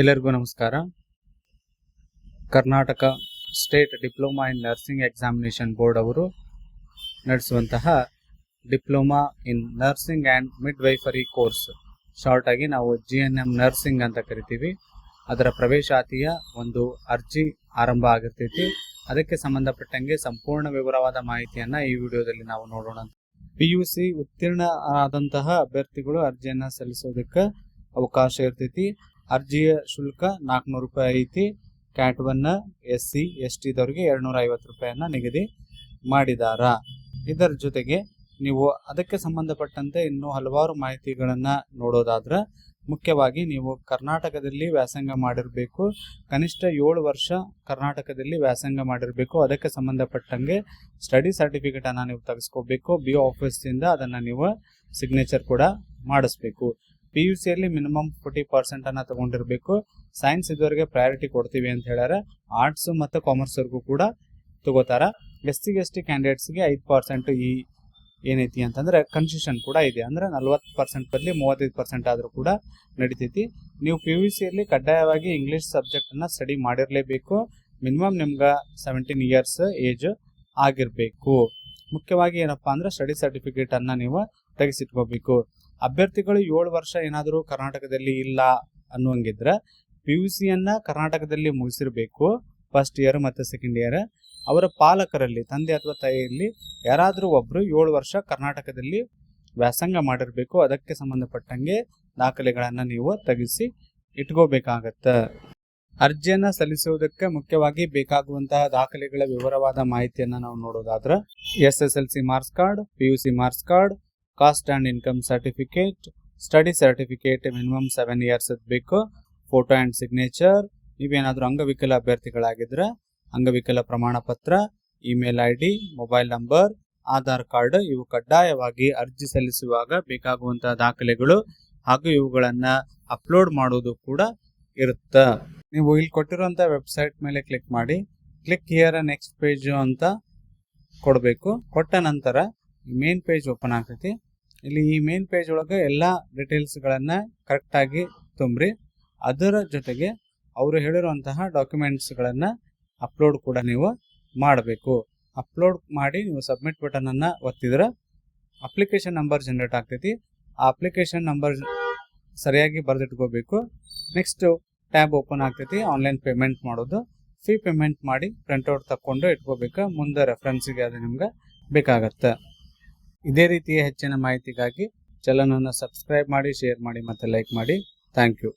ಎಲ್ಲರಿಗೂ ನಮಸ್ಕಾರ. Karnataka state diploma in nursing examination board ಅವರು ನಡೆಸುವಂತಹ diploma in nursing and midwifery course, short ಆಗಿ ನಾವು GNM ನರ್ಸಿಂಗ್ ಅಂತ ಕರಿತೀವಿ. ಅದರ ಪ್ರವೇಶಾತಿಯ ಒಂದು ಅರ್ಜಿ ಆರಂಭ ಆಗಿರ್ತೈತಿ. ಅದಕ್ಕೆ ಸಂಬಂಧಪಟ್ಟಂಗೆ ಸಂಪೂರ್ಣ ವಿವರವಾದ ಮಾಹಿತಿಯನ್ನು ಈ ವಿಡಿಯೋದಲ್ಲಿ ನಾವು ನೋಡೋಣ. PUC ಉತ್ತೀರ್ಣ ಆದಂತಹ ಅಭ್ಯರ್ಥಿಗಳು ಅರ್ಜಿಯನ್ನು ಸಲ್ಲಿಸೋದಕ್ಕೆ ಅವಕಾಶ ಇರ್ತೈತಿ. ಅರ್ಜಿಯ ಶುಲ್ಕ 400 ರೂಪಾಯಿ ಐತಿ. ಕ್ಯಾಟ್ 1 SC ST ದವರಿಗೆ 250 ರೂಪಾಯಿಯನ್ನು ನಿಗದಿ ಮಾಡಿದಾರ. ಇದರ ಜೊತೆಗೆ ನೀವು ಅದಕ್ಕೆ ಸಂಬಂಧಪಟ್ಟಂತೆ ಇನ್ನೂ ಹಲವಾರು ಮಾಹಿತಿಗಳನ್ನು ನೋಡೋದಾದ್ರೆ, ಮುಖ್ಯವಾಗಿ ನೀವು ಕರ್ನಾಟಕದಲ್ಲಿ ವ್ಯಾಸಂಗ ಮಾಡಿರಬೇಕು, ಕನಿಷ್ಠ 7 ವರ್ಷ ಕರ್ನಾಟಕದಲ್ಲಿ ವ್ಯಾಸಂಗ ಮಾಡಿರಬೇಕು. ಅದಕ್ಕೆ ಸಂಬಂಧಪಟ್ಟಂಗೆ ಸ್ಟಡಿ ಸರ್ಟಿಫಿಕೇಟನ್ನು ನೀವು ತೆಗೆಸ್ಕೋಬೇಕು. BO ಆಫೀಸಿಂದ ಅದನ್ನು ನೀವು ಸಿಗ್ನೇಚರ್ ಕೂಡ ಮಾಡಿಸ್ಬೇಕು. PUCಯಲ್ಲಿ ಮಿನಿಮಮ್ 40% ಅನ್ನು ತಗೊಂಡಿರಬೇಕು. ಸೈನ್ಸ್ ಇದುವರೆಗೆ ಪ್ರಯಾರಿಟಿ ಕೊಡ್ತೀವಿ ಅಂತ ಹೇಳ್ಯಾರ. ಆರ್ಟ್ಸ್ ಮತ್ತು ಕಾಮರ್ಸ್ವರೆಗೂ ಕೂಡ ತಗೋತಾರ. SC ST ಕ್ಯಾಂಡಿಡೇಟ್ಸ್ಗೆ 5% ಈ ಏನೈತಿ ಅಂತಂದ್ರೆ ಕನ್ಸೆಷನ್ ಕೂಡ ಇದೆ. ಅಂದ್ರೆ 40% ಬದಲಿ 35% ಆದರೂ ಕೂಡ ನಡಿತೈತಿ. ನೀವು PUCಯಲ್ಲಿ ಕಡ್ಡಾಯವಾಗಿ ಇಂಗ್ಲಿಷ್ ಸಬ್ಜೆಕ್ಟನ್ನು ಸ್ಟಡಿ ಮಾಡಿರಲೇಬೇಕು. ಮಿನಿಮಮ್ ನಿಮ್ಗೆ 17 ಇಯರ್ಸ್ ಏಜ್ ಆಗಿರಬೇಕು. ಮುಖ್ಯವಾಗಿ ಏನಪ್ಪಾ ಅಂದ್ರೆ ಸ್ಟಡಿ ಸರ್ಟಿಫಿಕೇಟನ್ನು ನೀವು ತೆಗೆಸಿಟ್ಕೋಬೇಕು. ಅಭ್ಯರ್ಥಿಗಳು 7 ವರ್ಷ ಏನಾದರೂ ಕರ್ನಾಟಕದಲ್ಲಿ ಇಲ್ಲ ಅನ್ನುವಂಗಿದ್ರೆ PUCಯನ್ನು ಕರ್ನಾಟಕದಲ್ಲಿ ಮುಗಿಸಿರಬೇಕು, ಫಸ್ಟ್ ಇಯರ್ ಮತ್ತು ಸೆಕೆಂಡ್ ಇಯರ್. ಅವರ ಪಾಲಕರಲ್ಲಿ, ತಂದೆ ಅಥವಾ ತಾಯಿಯಲ್ಲಿ ಯಾರಾದರೂ ಒಬ್ಬರು 7 ವರ್ಷ ಕರ್ನಾಟಕದಲ್ಲಿ ವ್ಯಾಸಂಗ ಮಾಡಿರಬೇಕು. ಅದಕ್ಕೆ ಸಂಬಂಧಪಟ್ಟಂಗೆ ದಾಖಲೆಗಳನ್ನು ನೀವು ತೆಗೆಸಿ ಇಟ್ಕೋಬೇಕಾಗತ್ತೆ. ಅರ್ಜಿಯನ್ನು ಸಲ್ಲಿಸುವುದಕ್ಕೆ ಮುಖ್ಯವಾಗಿ ಬೇಕಾಗುವಂತಹ ದಾಖಲೆಗಳ ವಿವರವಾದ ಮಾಹಿತಿಯನ್ನು ನಾವು ನೋಡೋದಾದ್ರೆ, SSLC marks card, PUC marks card, cost and income certificate, study certificate minimum 7 years ಬೇಕು, ಫೋಟೋ ಆ್ಯಂಡ್ ಸಿಗ್ನೇಚರ್. ನೀವೇನಾದರೂ ಅಂಗವಿಕಲ ಅಭ್ಯರ್ಥಿಗಳಾಗಿದ್ರೆ ಅಂಗವಿಕಲ ಪ್ರಮಾಣ ಪತ್ರ, email ID, mobile number, Aadhaar card ಇವು ಕಡ್ಡಾಯವಾಗಿ ಅರ್ಜಿ ಸಲ್ಲಿಸುವಾಗ ಬೇಕಾಗುವಂತಹ ದಾಖಲೆಗಳು ಹಾಗೂ ಇವುಗಳನ್ನು ಅಪ್ಲೋಡ್ ಮಾಡೋದು ಕೂಡ ಇರುತ್ತೆ. ನೀವು ಇಲ್ಲಿ ಕೊಟ್ಟಿರುವಂಥ ವೆಬ್ಸೈಟ್ ಮೇಲೆ ಕ್ಲಿಕ್ ಮಾಡಿ ಕ್ಲಿಕ್ ಹಿಯರ್ ನೆಕ್ಸ್ಟ್ ಪೇಜ್ ಅಂತ ಕೊಡಬೇಕು. ಕೊಟ್ಟ ನಂತರ ಮೇನ್ ಪೇಜ್ ಓಪನ್ ಆಗ್ತೈತಿ. ಇಲ್ಲಿ ಈ ಮೇನ್ ಪೇಜ್ ಒಳಗೆ ಎಲ್ಲ ಡೀಟೇಲ್ಸ್ಗಳನ್ನು ಕರೆಕ್ಟಾಗಿ ತುಂಬ್ರಿ. ಅದರ ಜೊತೆಗೆ ಅವರು ಹೇಳಿರುವಂತಹ ಡಾಕ್ಯುಮೆಂಟ್ಸ್ಗಳನ್ನು ಅಪ್ಲೋಡ್ ಕೂಡ ನೀವು ಮಾಡಬೇಕು. ಅಪ್ಲೋಡ್ ಮಾಡಿ ನೀವು ಸಬ್ಮಿಟ್ ಬಟನನ್ನು ಒತ್ತಿದ್ರೆ ಅಪ್ಲಿಕೇಶನ್ ನಂಬರ್ ಜನರೇಟ್ ಆಗ್ತೈತಿ. ಆ ಅಪ್ಲಿಕೇಶನ್ ನಂಬರ್ ಸರಿಯಾಗಿ ಬರೆದಿಟ್ಕೋಬೇಕು. ನೆಕ್ಸ್ಟ್ ಟ್ಯಾಬ್ ಓಪನ್ ಆಗ್ತೈತಿ, ಆನ್ಲೈನ್ ಪೇಮೆಂಟ್ ಮಾಡೋದು. ಫೀ ಪೇಮೆಂಟ್ ಮಾಡಿ ಪ್ರಿಂಟ್ಔಟ್ ತಕ್ಕೊಂಡು ಇಟ್ಕೋಬೇಕು. ಮುಂದೆ ರೆಫರೆನ್ಸಿಗೆ ಅದು ನಿಮ್ಗೆ ಬೇಕಾಗತ್ತೆ. ಇದೇ ರೀತಿಯ ಹೆಚ್ಚಿನ ಮಾಹಿತಿಗಾಗಿ ಚಾನಲನ್ನು ಸಬ್ಸ್ಕ್ರೈಬ್ ಮಾಡಿ, ಶೇರ್ ಮಾಡಿ ಮತ್ತು ಲೈಕ್ ಮಾಡಿ. Thank you.